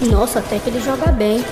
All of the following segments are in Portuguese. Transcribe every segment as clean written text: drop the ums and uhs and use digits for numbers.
Nossa, até que ele joga bem.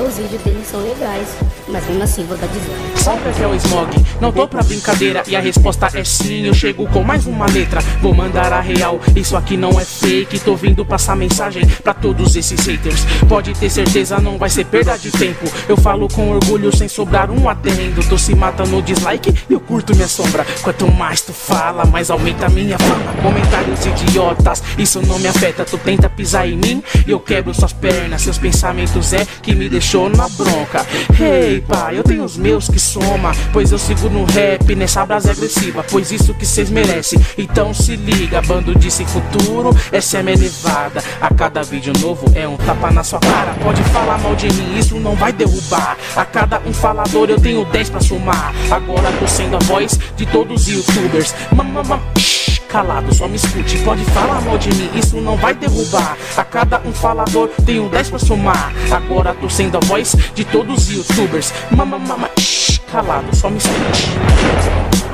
Os vídeos dele são legais, mas mesmo assim vou dar dislike. Salve, aqui é o Smog, não tô pra brincadeira. E a resposta é sim, eu chego com mais uma letra. Vou mandar a real, isso aqui não é fake. Tô vindo passar mensagem pra todos esses haters. Pode ter certeza, não vai ser perda de tempo. Eu falo com orgulho sem sobrar um adendo. Tu se mata no dislike e eu curto minha sombra. Quanto mais tu fala, mais aumenta minha fama. Comentários idiotas, isso não me afeta. Tu tenta pisar em mim e eu quebro suas pernas. Seus pensamentos é que me deixou na bronca. Hey pai, eu tenho os meus que soma, pois eu sigo no rap nessa brasa agressiva, pois isso que cês merecem. Então se liga, bando de sem futuro, essa é minha levada. A cada vídeo novo é um tapa na sua cara. Pode falar mal de mim, isso não vai derrubar. A cada um falador eu tenho 10 pra somar. Agora tô sendo a voz de todos os youtubers. Calado, só me escute, pode falar mal de mim, isso não vai derrubar. A cada um falador tenho 10 pra somar. Agora tô sendo a voz de todos os youtubers. Calado, só me escute.